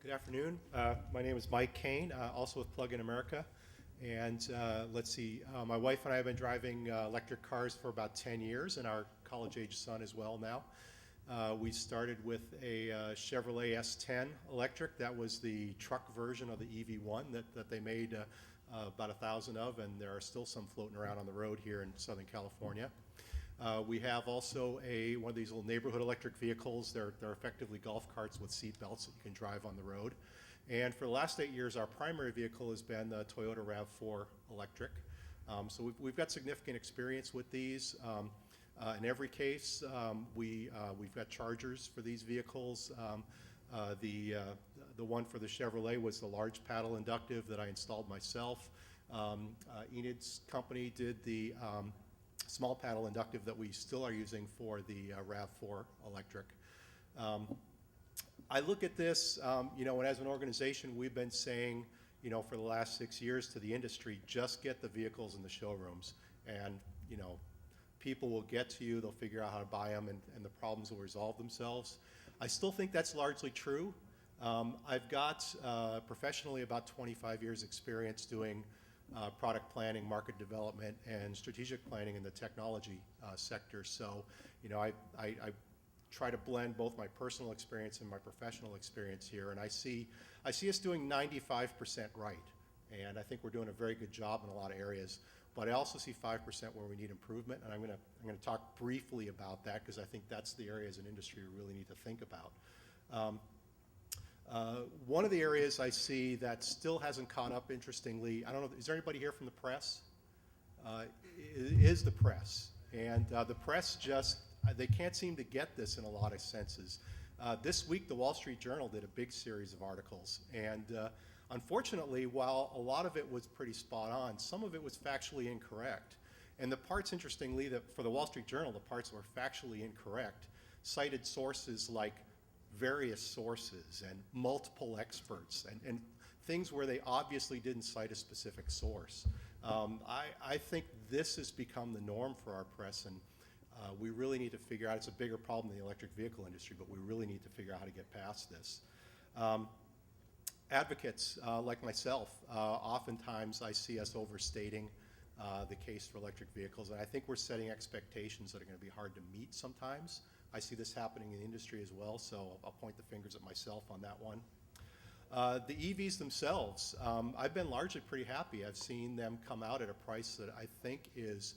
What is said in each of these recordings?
Good afternoon. My name is Mike Kane, also with Plug in America. And let's see, my wife and I have been driving electric cars for about 10 years, and our college-age son as well now. We started with a Chevrolet S10 electric. That was the truck version of the EV1 that they made about 1,000 of, and there are still some floating around on the road here in Southern California. We have also one of these little neighborhood electric vehicles. They're effectively golf carts with seat belts that you can drive on the road. And for the last 8 years, our primary vehicle has been the Toyota RAV4 electric. So we've got significant experience with these. In every case, we've got chargers for these vehicles. The one for the Chevrolet was the large paddle inductive that I installed myself. Enid's company did the small paddle inductive that we still are using for the RAV4 electric. I look at this, and as an organization, we've been saying, for the last 6 years to the industry, just get the vehicles in the showrooms, and people will get to you, they'll figure out how to buy them, and the problems will resolve themselves. I still think that's largely true. I've got professionally about 25 years experience doing product planning, market development, and strategic planning in the technology sector. So, I try to blend both my personal experience and my professional experience here, and I see us doing 95% right, and I think we're doing a very good job in a lot of areas. But I also see 5% where we need improvement, and I'm going to talk briefly about that because I think that's the area as an industry we really need to think about. One of the areas I see that still hasn't caught up, interestingly, I don't know, is there anybody here from the press? Is the press. And the press they can't seem to get this in a lot of senses. This week, the Wall Street Journal did a big series of articles, and unfortunately, while a lot of it was pretty spot on, some of it was factually incorrect. And the parts, interestingly, that for the Wall Street Journal, the parts were factually incorrect, cited sources like various sources and multiple experts and things where they obviously didn't cite a specific source. I think this has become the norm for our press, and we really need to figure out, it's a bigger problem in the electric vehicle industry, but we really need to figure out how to get past this. Advocates like myself, oftentimes I see us overstating the case for electric vehicles, and I think we're setting expectations that are going to be hard to meet sometimes. I see this happening in the industry as well, so I'll point the fingers at myself on that one. The EVs themselves, I've been largely pretty happy. I've seen them come out at a price that I think is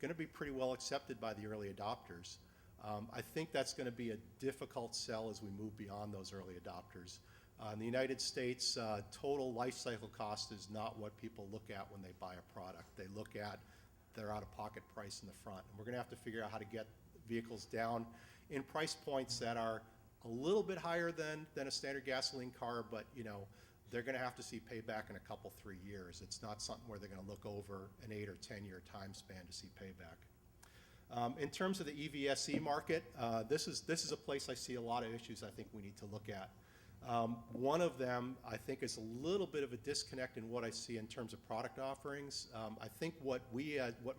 going to be pretty well accepted by the early adopters. I think that's going to be a difficult sell as we move beyond those early adopters. In the United States, total life cycle cost is not what people look at when they buy a product. They look at their out-of-pocket price in the front. And we're going to have to figure out how to get vehicles down in price points that are a little bit higher than a standard gasoline car, but they're going to have to see payback in a couple, 3 years. It's not something where they're going to look over an 8 or 10-year time span to see payback. In terms of the EVSE market, this is a place I see a lot of issues I think we need to look at. One of them, I think, is a little bit of a disconnect in what I see in terms of product offerings. I think what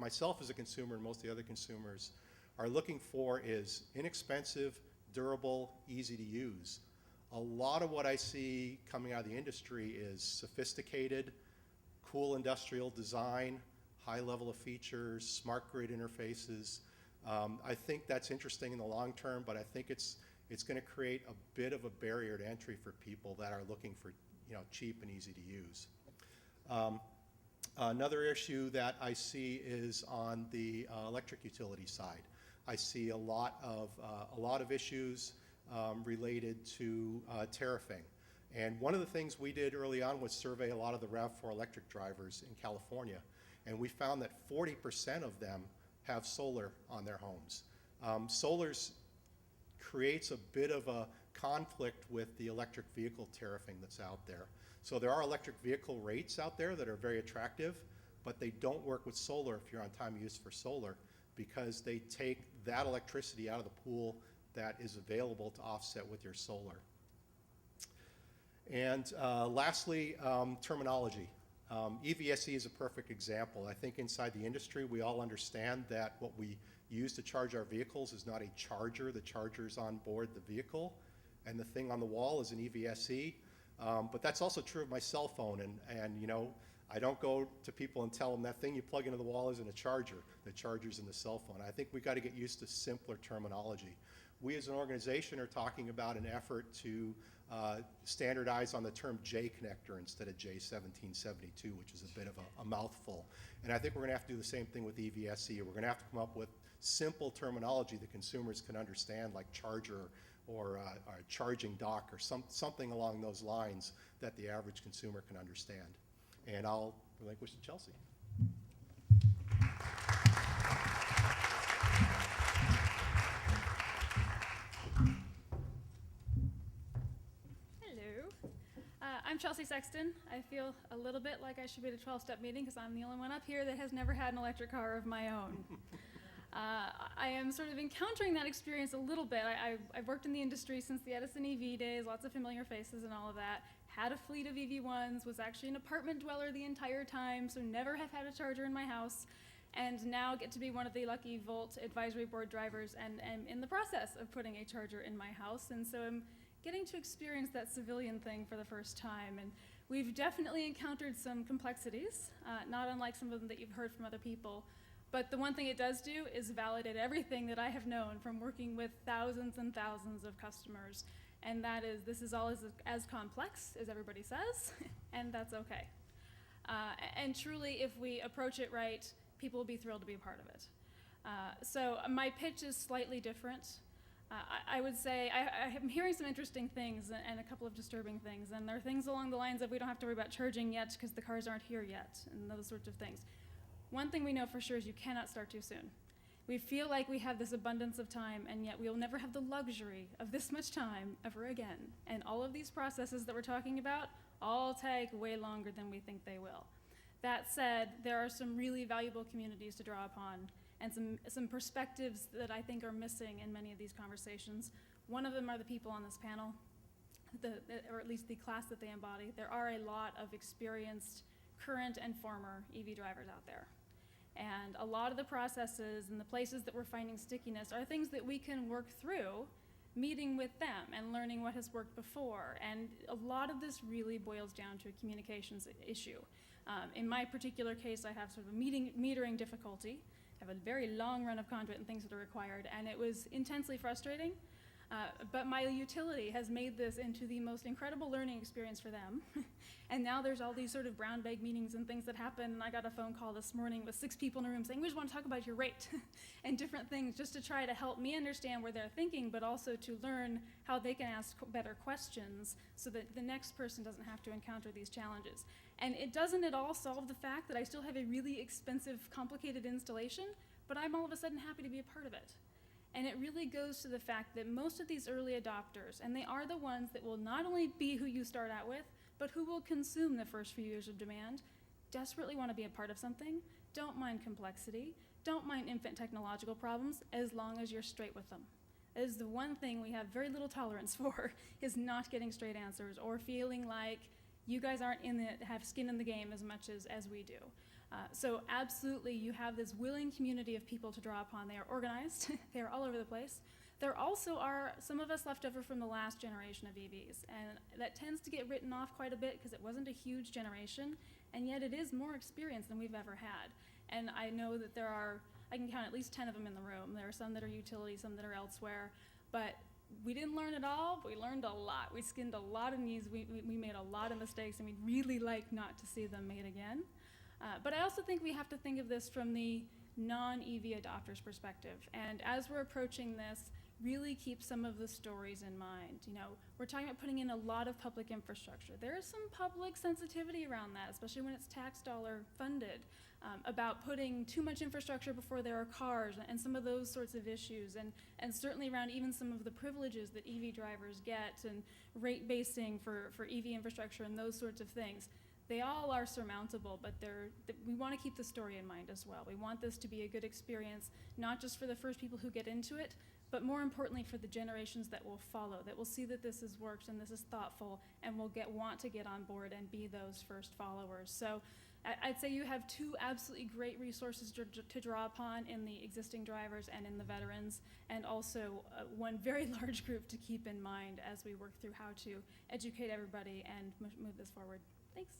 myself as a consumer and most of the other consumers are looking for is inexpensive, durable, easy to use. A lot of what I see coming out of the industry is sophisticated, cool industrial design, high level of features, smart grid interfaces. I think that's interesting in the long term, but I think it's going to create a bit of a barrier to entry for people that are looking for cheap and easy to use. Another issue that I see is on the electric utility side. I see a lot of issues related to tariffing. And one of the things we did early on was survey a lot of the RAV4 electric drivers in California, and we found that 40% of them have solar on their homes. Solar creates a bit of a conflict with the electric vehicle tariffing that's out there. So there are electric vehicle rates out there that are very attractive, but they don't work with solar if you're on time use for solar, because they take that electricity out of the pool that is available to offset with your solar. And lastly, terminology. EVSE is a perfect example. I think inside the industry, we all understand that what we use to charge our vehicles is not a charger. The charger's on board the vehicle, and the thing on the wall is an EVSE. But that's also true of my cell phone, and you know, I don't go to people and tell them that thing you plug into the wall isn't a charger. The charger's in the cell phone. I think we've got to get used to simpler terminology. We as an organization are talking about an effort to standardize on the term J connector instead of J1772, which is a bit of a mouthful. And I think we're going to have to do the same thing with EVSE. We're going to have to come up with simple terminology that consumers can understand, like charger or charging dock or something along those lines that the average consumer can understand. And I'll relinquish to Chelsea. I'm Chelsea Sexton. I feel a little bit like I should be at a 12-step meeting because I'm the only one up here that has never had an electric car of my own. I am sort of encountering that experience a little bit. I've worked in the industry since the Edison EV days, lots of familiar faces and all of that. Had a fleet of EV1s, was actually an apartment dweller the entire time, so never have had a charger in my house, and now get to be one of the lucky Volt advisory board drivers and am in the process of putting a charger in my house, and so I'm getting to experience that civilian thing for the first time. And we've definitely encountered some complexities, not unlike some of them that you've heard from other people. But the one thing it does do is validate everything that I have known from working with thousands and thousands of customers. And that is, this is all as complex as everybody says, and that's okay. And truly, if we approach it right, people will be thrilled to be a part of it. So my pitch is slightly different. I would say I'm hearing some interesting things and a couple of disturbing things, and there are things along the lines of we don't have to worry about charging yet because the cars aren't here yet, and those sorts of things. One thing we know for sure is you cannot start too soon. We feel like we have this abundance of time, and yet we will never have the luxury of this much time ever again. And all of these processes that we're talking about all take way longer than we think they will. That said, there are some really valuable communities to draw upon, and some perspectives that I think are missing in many of these conversations. One of them are the people on this panel, or at least the class that they embody. There are a lot of experienced current and former EV drivers out there. And a lot of the processes and the places that we're finding stickiness are things that we can work through meeting with them and learning what has worked before. And a lot of this really boils down to a communications issue. In my particular case, I have sort of a metering difficulty. I have a very long run of conduit and things that are required, and it was intensely frustrating. But my utility has made this into the most incredible learning experience for them. And now there's all these sort of brown bag meetings and things that happen. And I got a phone call this morning with 6 people in a room saying, we just want to talk about your rate and different things just to try to help me understand where they're thinking, but also to learn how they can ask better questions so that the next person doesn't have to encounter these challenges. And it doesn't at all solve the fact that I still have a really expensive, complicated installation, but I'm all of a sudden happy to be a part of it. And it really goes to the fact that most of these early adopters, and they are the ones that will not only be who you start out with, but who will consume the first few years of demand, desperately want to be a part of something, don't mind complexity, don't mind infant technological problems, as long as you're straight with them. That is the one thing we have very little tolerance for, is not getting straight answers or feeling like you guys aren't have skin in the game as much as we do. So absolutely, you have this willing community of people to draw upon. They are organized. They are all over the place. There also are some of us left over from the last generation of EVs, and that tends to get written off quite a bit because it wasn't a huge generation, and yet it is more experience than we've ever had. And I know that I can count at least 10 of them in the room. There are some that are utility, some that are elsewhere, but we didn't learn it all, but we learned a lot. We skinned a lot of knees, we made a lot of mistakes, and we'd really like not to see them made again. But I also think we have to think of this from the non-EV adopters perspective. And as we're approaching this, really keep some of the stories in mind. You know, we're talking about putting in a lot of public infrastructure. There is some public sensitivity around that, especially when it's tax dollar funded, about putting too much infrastructure before there are cars and some of those sorts of issues, and certainly around even some of the privileges that EV drivers get and rate basing for EV infrastructure and those sorts of things. They all are surmountable, but we want to keep the story in mind as well. We want this to be a good experience, not just for the first people who get into it, but more importantly for the generations that will follow, that will see that this has worked and this is thoughtful and will want to get on board and be those first followers. So I'd say you have two absolutely great resources to draw upon in the existing drivers and in the veterans, and also one very large group to keep in mind as we work through how to educate everybody and move this forward. Thanks.